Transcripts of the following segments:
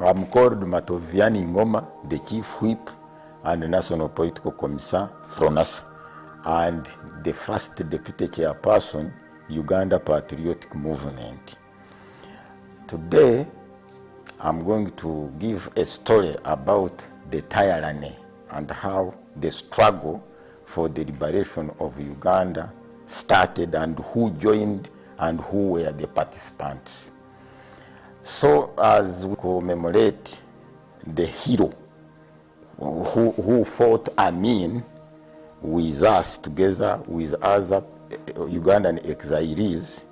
I'm called Matoviani Ngoma, the Chief Whip and National Political Commissar from NASA, and the first Deputy Chairperson, Uganda Patriotic Movement. Today, I'm going to give a story about the tyranny and how the struggle for the liberation of Uganda started and who joined and who were the participants. So as we commemorate the hero who fought Amin with us together with other Ugandan exiles,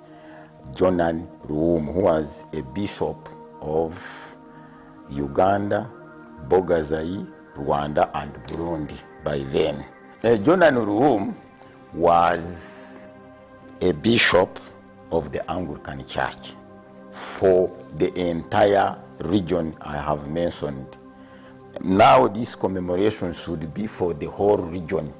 Jonan Ruum, who was a bishop of Uganda, Bogazai, Rwanda, and Burundi by then. Jonan Ruum was a bishop of the Anglican Church for the entire region I have mentioned. Now this commemoration should be for the whole region,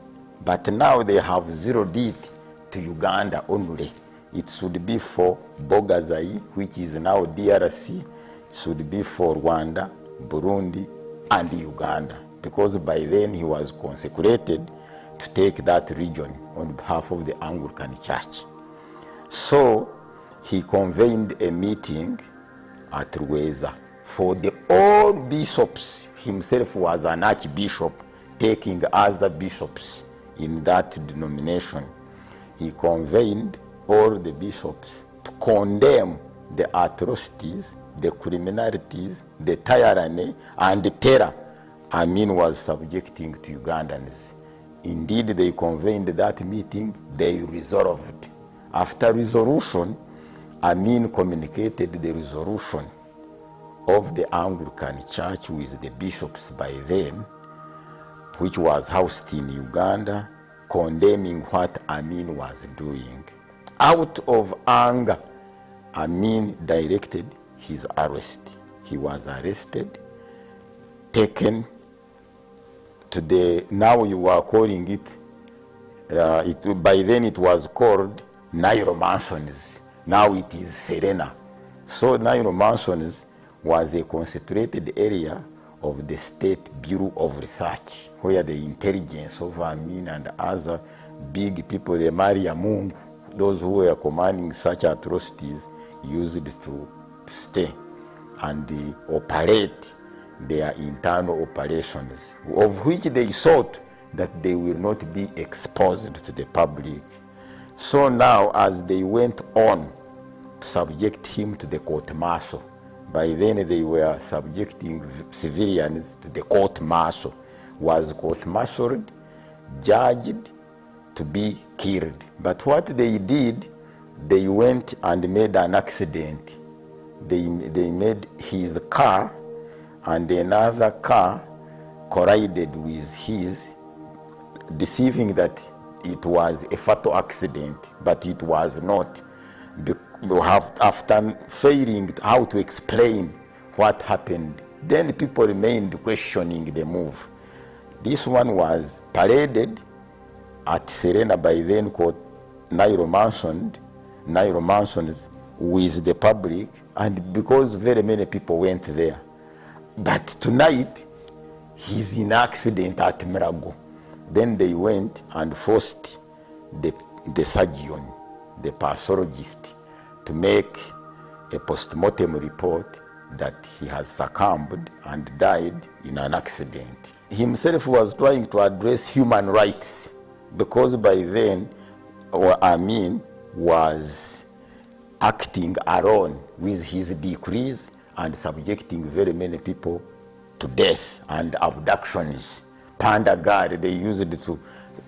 but now they have zeroed it to Uganda only. It should be for Bogazai, which is now DRC, it should be for Rwanda, Burundi, and Uganda, because by then he was consecrated to take that region on behalf of the Anglican Church. So he convened a meeting at Rweza for the all bishops. Himself was an archbishop, taking other bishops in that denomination. He convened all the bishops to condemn the atrocities, the criminalities, the tyranny, and the terror Amin was subjecting to Ugandans. Indeed, they convened that meeting, they resolved. After resolution, Amin communicated the resolution of the Anglican Church with the bishops by then, which was housed in Uganda, condemning what Amin was doing. Out of anger, Amin directed his arrest. He was arrested, taken to the, now you are calling it, by then it was called Nairo Mansions. Now it is Serena. So Nairo Mansions was a concentrated area of the State Bureau of Research, where the intelligence of Amin and other big people, the Maria Mungu, those who were commanding such atrocities, used to stay and operate their internal operations, of which they thought that they will not be exposed to the public. So now, as they went on to subject him to the court-martial, by then they were subjecting civilians to the court-martial, was court-martialed, judged to be killed. But what they did, they went and made an accident. They made his car and another car collided with his, deceiving that it was a fatal accident, but it was not. After failing how to explain what happened, then people remained questioning the move. This one was paraded at Serena, by then called Nairo Mansions, with the public, and because very many people went there. But tonight, he's in accident at Mirago. Then they went and forced the surgeon, the pathologist, to make a post-mortem report that he has succumbed and died in an accident. Himself was trying to address human rights, because by then, Amin was acting alone with his decrees and subjecting very many people to death and abductions. Pandagari, they used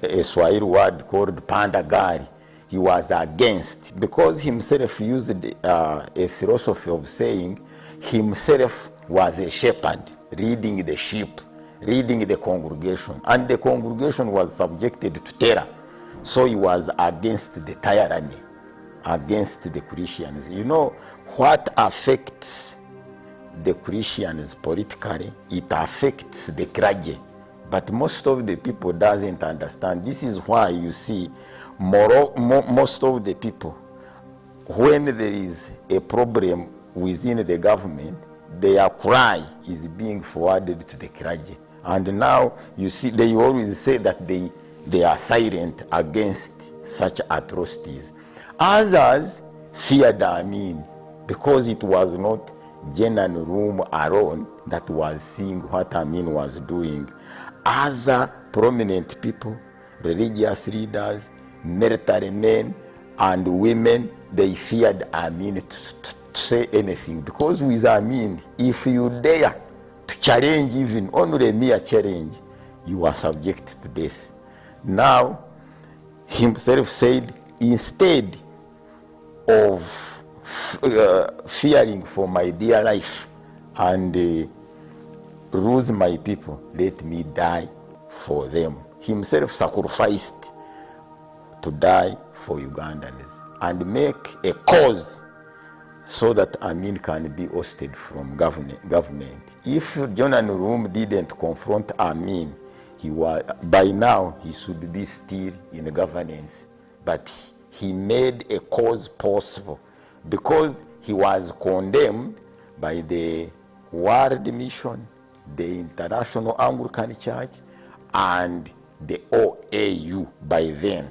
a Swahili word called Pandagari. He was against, because himself used a philosophy of saying himself was a shepherd, leading the sheep, leading the congregation, and the congregation was subjected to terror. So he was against the tyranny, against the Christians. You know what affects the Christians politically? It affects the clergy. But most of the people doesn't understand. This is why you see most of the people, when there is a problem within the government, their cry is being forwarded to the clergy. And now you see, they always say that they are silent against such atrocities. Others feared Amin because it was not General Room alone that was seeing what Amin was doing. Other prominent people, religious leaders, military men, and women, they feared Amin to say anything, because with Amin, if you dare to challenge, even only a mere challenge, you are subject to death. Now, himself said, instead of fearing for my dear life and lose my people, let me die for them. Himself sacrificed to die for Ugandans and make a cause so that Amin can be ousted from government. If John Nurum didn't confront Amin, by now he should be still in governance. But he made a cause possible because he was condemned by the World Mission, the International Anglican Church, and the OAU. By then,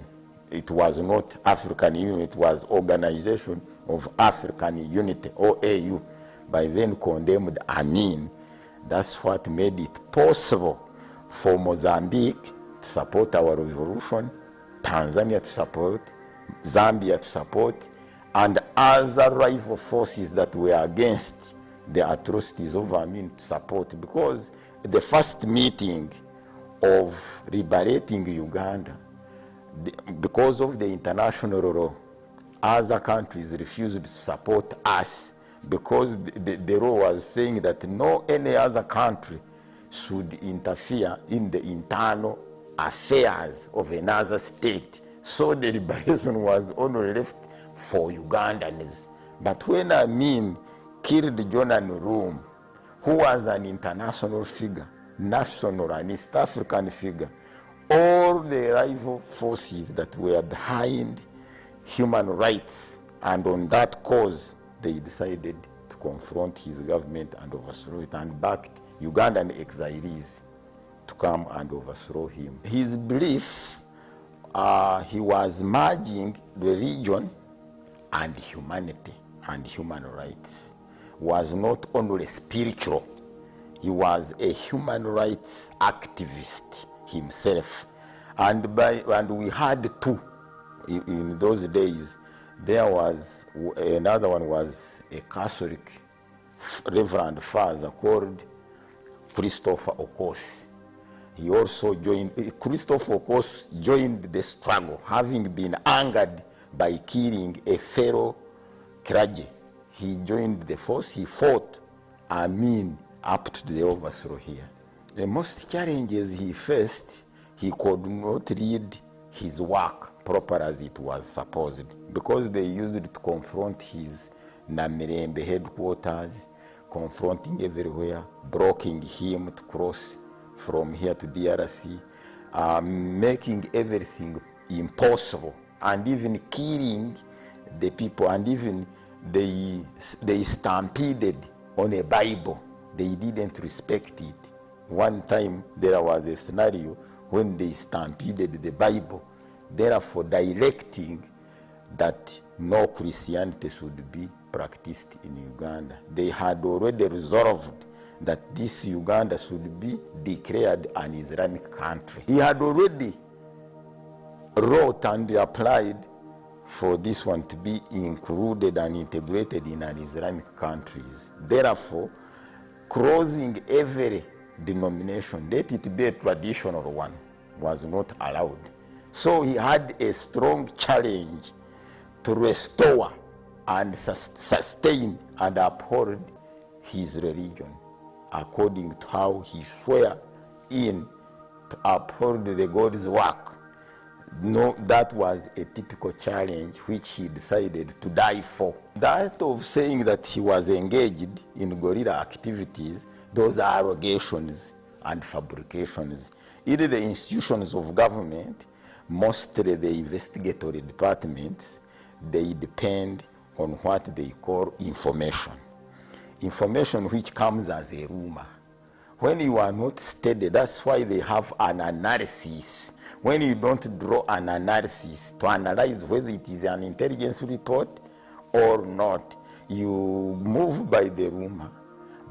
it was not African Union, it was Organization of African Unity, OAU. By then condemned Amin. That's what made it possible for Mozambique to support our revolution, Tanzania to support, Zambia to support, and other rival forces that were against the atrocities of Amin to support, because the first meeting of liberating Uganda, because of the international law, other countries refused to support us, because the law was saying that no any other country should interfere in the internal affairs of another state. So the liberation was only left for Ugandans. But when Amin killed John Nurum, who was an international figure, national and East African figure, all the rival forces that were behind human rights, and on that cause, they decided to confront his government and overthrow it, and backed Ugandan exiles to come and overthrow him. His belief, he was merging religion and humanity and human rights, was not only spiritual, he was a human rights activist himself. And we had two in those days. There was another one, was a Catholic Reverend Father called Christopher Okoth. He also joined, Christopher Okoth joined the struggle, having been angered by killing a fellow clergy. He joined the force, he fought Amin up to the overthrow here. The most challenges he faced, he could not read his work proper as it was supposed, because they used it to confront his Namirembe headquarters, confronting everywhere, blocking him to cross from here to DRC, making everything impossible, and even killing the people, and even they stampeded on a Bible. They didn't respect it. One time there was a scenario when they stampeded the Bible, therefore directing that no Christianity should be practiced in Uganda. They had already resolved that this Uganda should be declared an Islamic country. He had already wrote and applied for this one to be included and integrated in an Islamic countries. Therefore, closing every denomination, let it be a traditional one, was not allowed. So he had a strong challenge to restore and sustain and uphold his religion according to how he swore in to uphold the God's work. No, that was a typical challenge which he decided to die for. That of saying that he was engaged in guerrilla activities, those are allegations and fabrications. Either the institutions of government, mostly the investigatory departments, they depend on what they call information. information which comes as a rumor. When you are not steady, that's why they have an analysis. When you don't draw an analysis to analyze whether it is an intelligence report or not, you move by the rumor,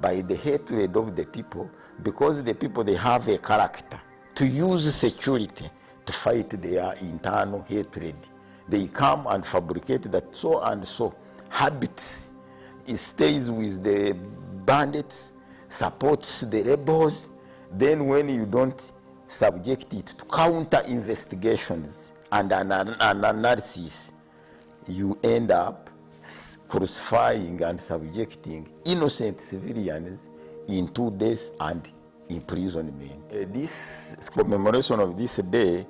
by the hatred of the people, because the people, they have a character to use security to fight their internal hatred. They come and fabricate that so and so habits. It stays with the bandits, supports the rebels. Then when you don't subject it to counter investigations and an analysis, you end up crucifying and subjecting innocent civilians in 2 days and imprisonment. This commemoration of this day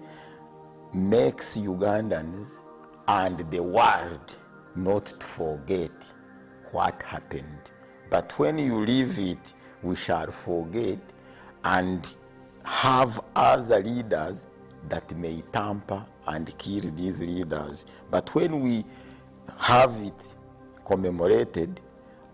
makes Ugandans and the world not to forget what happened. But when you leave it, we shall forget and have other leaders that may tamper and kill these leaders. But when we have it commemorated,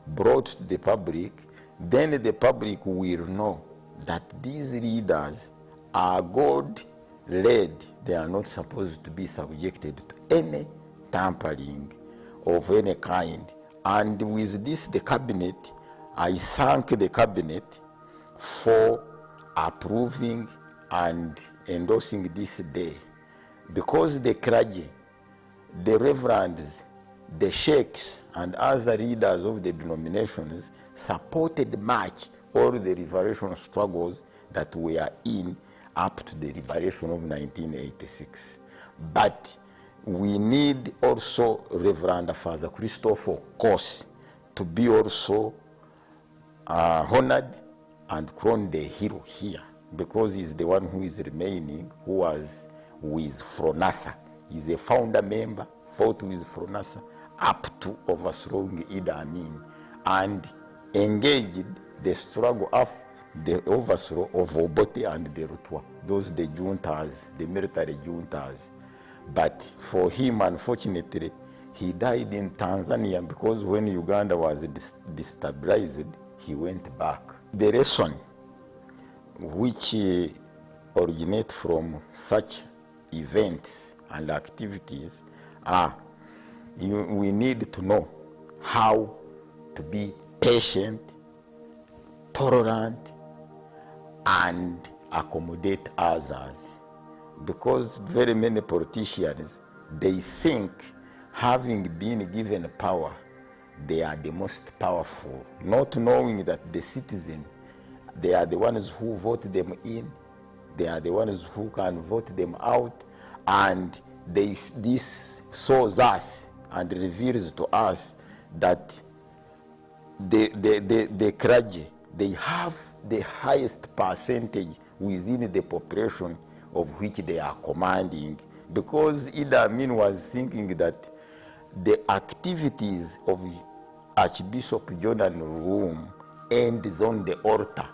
brought to the public, then the public will know that these leaders are God-led. They are not supposed to be subjected to any tampering of any kind. And with this, the cabinet, I thank the cabinet for approving and endorsing this day, because the clergy, the reverends, the sheikhs and other leaders of the denominations supported much all the liberation struggles that we are in up to the liberation of 1986. But we need also Reverend Father Christopher Kosi to be also honored and crowned a hero here, because he's the one who is remaining, who was with FRONASA. He's a founder member, fought with FRONASA up to overthrowing Idi Amin and engaged the struggle of the overthrow of Obote and the Rutwa, those the juntas, the military juntas. But for him, unfortunately, he died in Tanzania, because when Uganda was destabilized, he went back. The lesson which originate from such events and activities are, we need to know how to be patient, tolerant, and accommodate others. Because very many politicians, they think having been given power, they are the most powerful, not knowing that the citizen, they are the ones who vote them in, they are the ones who can vote them out, and this shows us and reveals to us that the clergy, they have the highest percentage within the population of which they are commanding, because Idi Amin was thinking that the activities of Archbishop Jordan Oruum ends on the altar,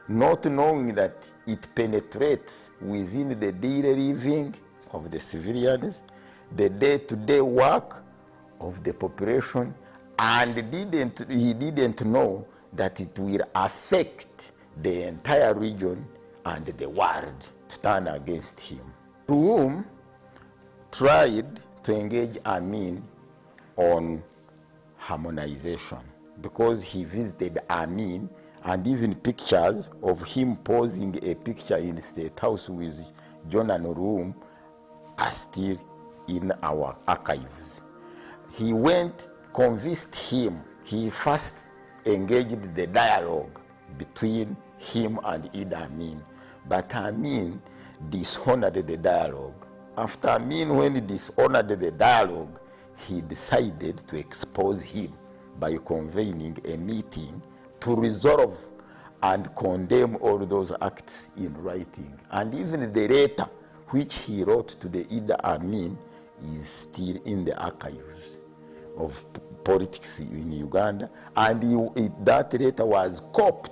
not knowing that it penetrates within the daily living of the civilians, the day-to-day work of the population, and he didn't know that it will affect the entire region and the world to turn against him. Oruum tried to engage Amin on harmonization, because he visited Amin, and even pictures of him posing a picture in the State House with Jordan Oruum are still in our archives. He went, convinced him. He first engaged the dialogue between him and Idi Amin, but Amin dishonored the dialogue. After Amin, when he dishonored the dialogue, he decided to expose him by convening a meeting to resolve and condemn all those acts in writing. And even the letter which he wrote to the Idi Amin is still in the archives of politics in Uganda, and that letter was copied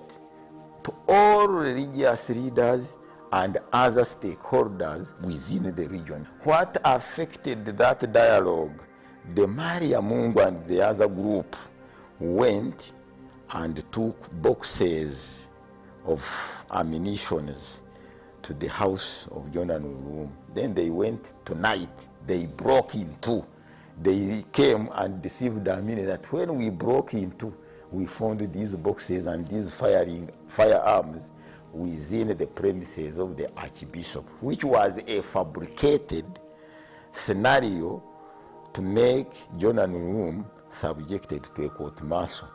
to all religious leaders and other stakeholders within the region. What affected that dialogue? The Maria Mungu and the other group went and took boxes of ammunitions to the house of Jonah Nurum. Then they went tonight, they broke into. They came and deceived Amini that when we broke into, we found these boxes and these firearms within the premises of the Archbishop, which was a fabricated scenario to make Jonah Nurum subjected to a court martial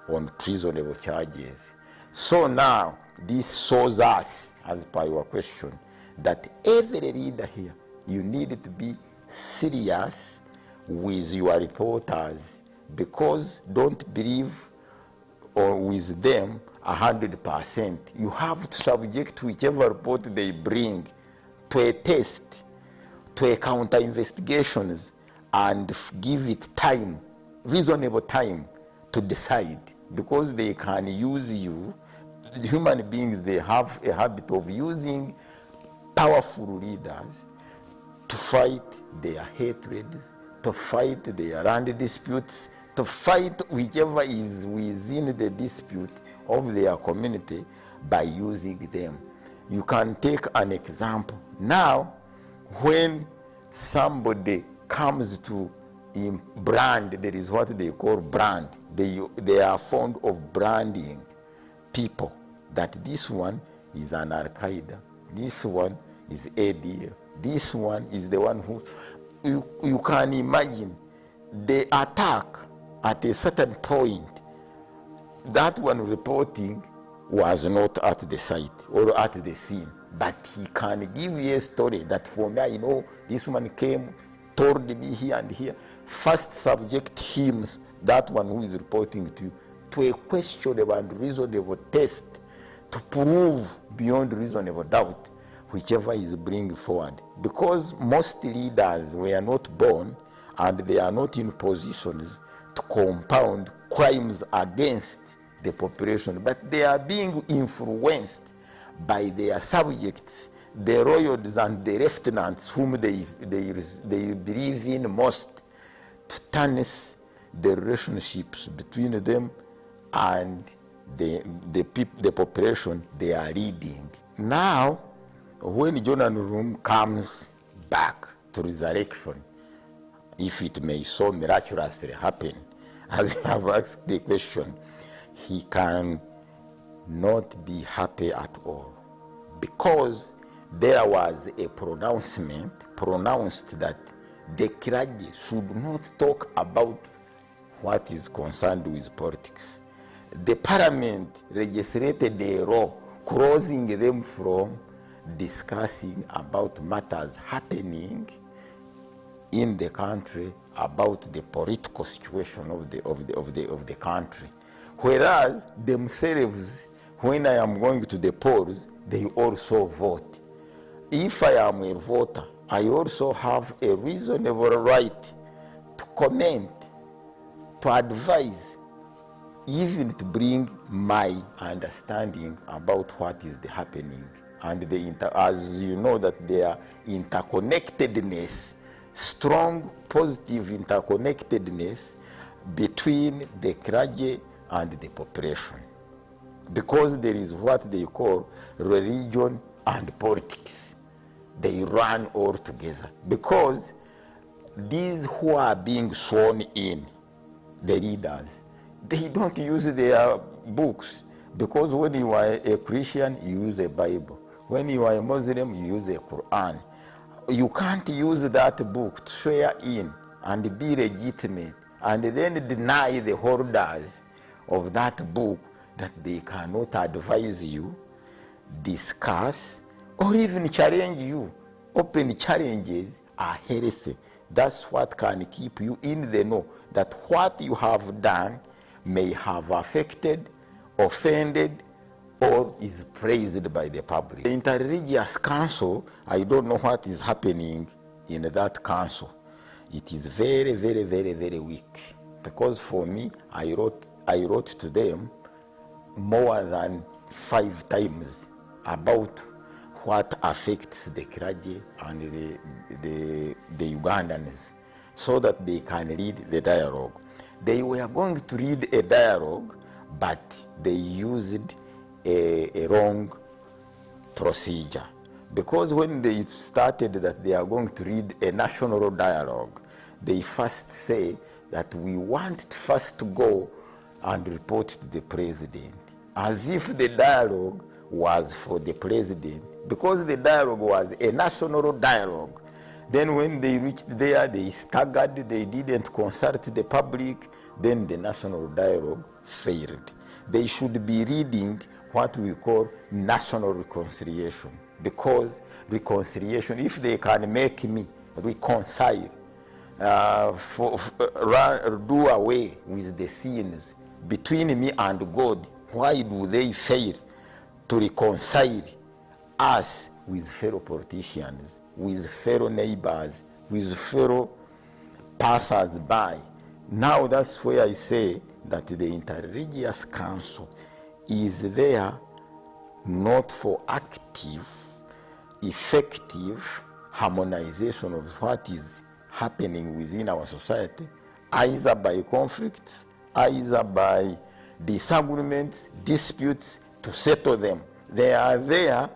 on treasonable charges. So now, this shows us, as per your question, that every leader here, you need to be serious with your reporters, because don't believe or with them 100%. You have to subject whichever report they bring to a test, to a counter investigations, and give it time, reasonable time to decide, because they can use you. Human beings, they have a habit of using powerful leaders to fight their hatreds, to fight their land disputes, to fight whichever is within the dispute of their community by using them. You can take an example. Now, when somebody comes to brand, there is what they call brand. They are fond of branding people, that this one is an Al-Qaeda, this one is ADF, this one is the one who, you can imagine the attack at a certain point. That one reporting was not at the site or at the scene, but he can give you a story that, for me, I know this one came, told me here and here. First subject him, that one who is reporting to you, to a questionable and reasonable test to prove beyond reasonable doubt whichever is bring forward. Because most leaders were not born and they are not in positions to compound crimes against the population, but they are being influenced by their subjects, the royals and the lieutenants whom they believe in most, to tarnish the relationships between them and the population they are leading. Now, when Jonah Nurum comes back to resurrection, if it may so miraculously happen, as you have asked the question, he can not be happy at all, because there was a pronouncement pronounced that the clergy should not talk about what is concerned with politics. The parliament legislated a law closing them from discussing about matters happening in the country, about the political situation of the country. Whereas themselves, when I am going to the polls, they also vote. If I am a voter, I also have a reasonable right to comment, to advise, even to bring my understanding about what is happening. And as you know, that their interconnectedness, strong positive interconnectedness between the clergy and the population, because there is what they call religion and politics. They run all together, because these who are being sworn in, the leaders, they don't use their books, because when you are a Christian, you use a Bible. When you are a Muslim, you use a Quran. You can't use that book to swear in and be legitimate and then deny the holders of that book that they cannot advise you, discuss, or even challenge you. Open challenges are heresy. That's what can keep you in the know that what you have done may have affected, offended, or is praised by the public. The Interreligious Council, I don't know what is happening in that council. It is very, very, very, very weak. Because for me, I wrote to them more than 5 times about what affects the clergy and the Ugandans, so that they can lead the dialogue. They were going to lead a dialogue, but they used a wrong procedure. Because when they started that they are going to read a national dialogue, they first say that we want to first go and report to the president, as if the dialogue was for the president, because the dialogue was a national dialogue. Then when they reached there, they staggered, they didn't consult the public, then the national dialogue failed. They should be reading what we call national reconciliation, because reconciliation, if they can make me reconcile, do away with the sins between me and God, why do they fail to reconcile us with fellow politicians, with fellow neighbors, with fellow passers-by? Now that's where I say that the Interreligious Council is there not for active, effective harmonization of what is happening within our society, either by conflicts, either by disagreements, disputes, to settle them. They are there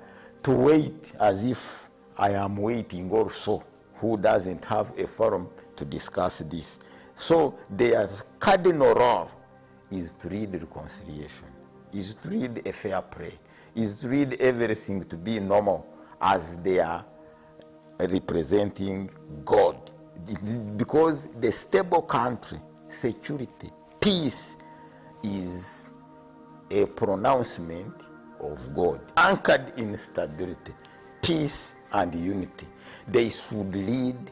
to wait, as if I am waiting also, who doesn't have a forum to discuss this. So their cardinal role is to read reconciliation, is to read a fair play, is to read everything to be normal as they are representing God. Because the stable country, security, peace is a pronouncement of God, anchored in stability, peace and unity. They should lead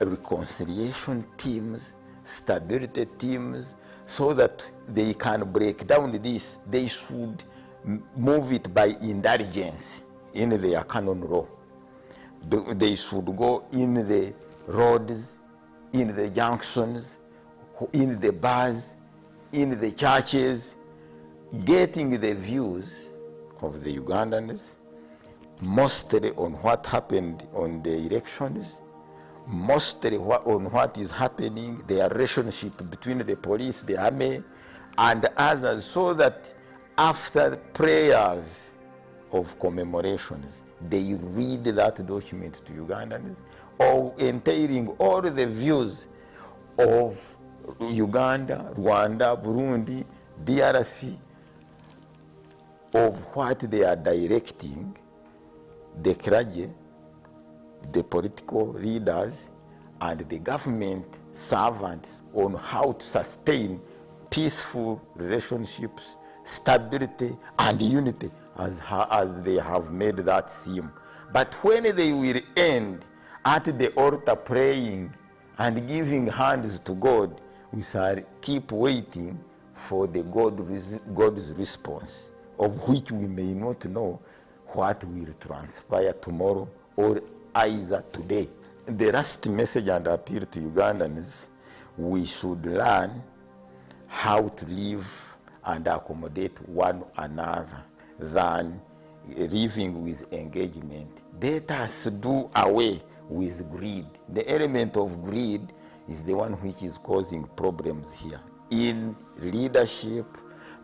reconciliation teams, stability teams, so that they can break down this. They should move it by indulgence in their canon law. They should go in the roads, in the junctions, in the bars, in the churches, getting the views of the Ugandans, mostly on what happened on the elections, mostly on what is happening, the relationship between the police, the army, and others, so that after prayers of commemorations, they read that document to Ugandans, or entailing all the views of Uganda, Rwanda, Burundi, DRC, of what they are directing the clergy, the political leaders, and the government servants on how to sustain peaceful relationships, stability, and unity, as they have made that seem. But when they will end at the altar praying and giving hands to God, we shall keep waiting for the God's response, of which we may not know what will transpire tomorrow or either today. The last message and appeal to Ugandans: we should learn how to live and accommodate one another than living with engagement. Let us do away with greed. The element of greed is the one which is causing problems here in leadership,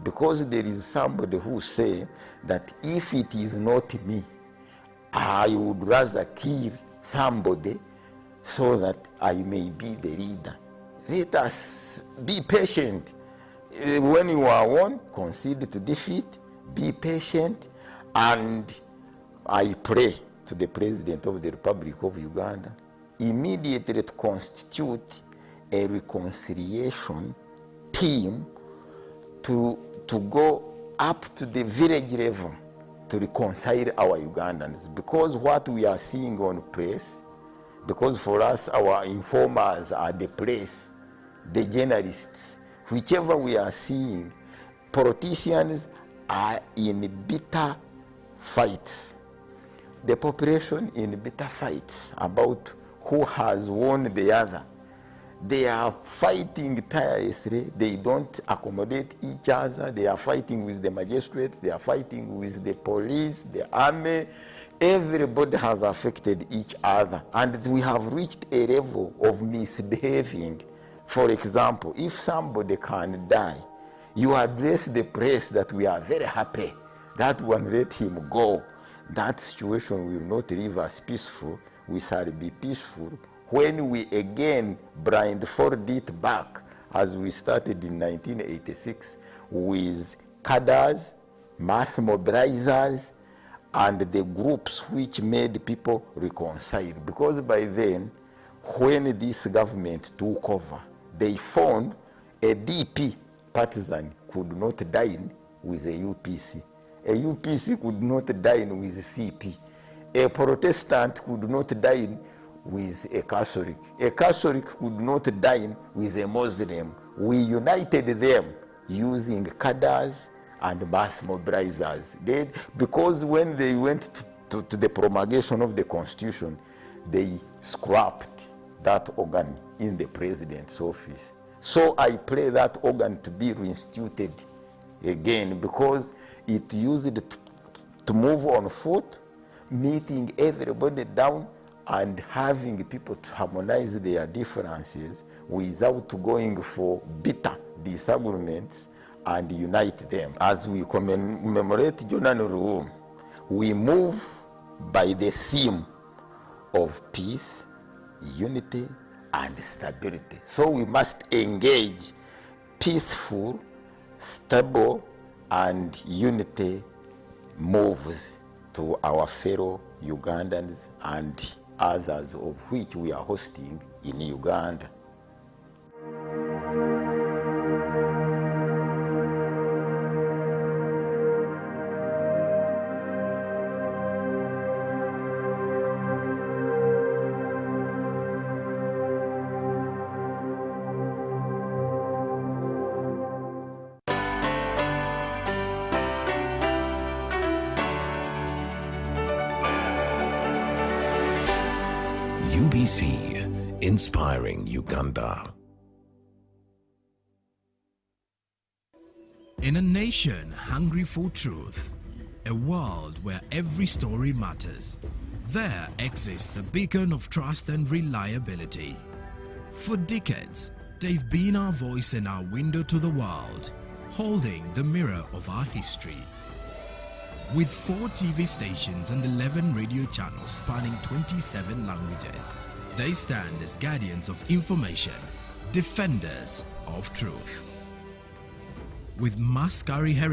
because there is somebody who say that if it is not me, I would rather kill somebody so that I may be the leader. Let us be patient. When you are won, concede to defeat, be patient, and I pray to the President of the Republic of Uganda immediately to constitute a reconciliation team to go up to the village level to reconcile our Ugandans. Because what we are seeing on press, because for us our informers are the press, the journalists, whichever we are seeing, politicians are in bitter fights. The population in bitter fights about who has won the other. They are fighting tirelessly. They don't accommodate each other. They are fighting with the magistrates. They are fighting with the police, the army. Everybody has affected each other. And we have reached a level of misbehaving. For example, if somebody can die, You address the press that we are very happy. That one, let him go. That situation will not leave us peaceful. We shall be peaceful when we again blindfold it back, as we started in 1986 with cadres, mass mobilizers, and the groups which made people reconcile. Because by then, when this government took over, they found a DP partisan could not dine with a UPC. A UPC could not dine with CP. A Protestant could not dine with a Catholic. A Catholic could not dine with a Muslim. We united them using cadres and mass mobilizers. Because when they went to the promulgation of the Constitution, they scrapped that organ in the president's office. So I pray that organ to be reinstituted again, because it used to move on foot, meeting everybody down and having people to harmonize their differences without going for bitter disagreements and unite them. As we commemorate Jonah Rum, we move by the theme of peace, unity, and stability. So we must engage peaceful, stable, and unity moves to our fellow Ugandans and others of which we are hosting in Uganda. UBC, inspiring Uganda. In a nation hungry for truth, a world where every story matters, there exists a beacon of trust and reliability. For decades, they've been our voice and our window to the world, holding the mirror of our history. With 4 TV stations and 11 radio channels spanning 27 languages, they stand as guardians of information, defenders of truth. With Maskari heritage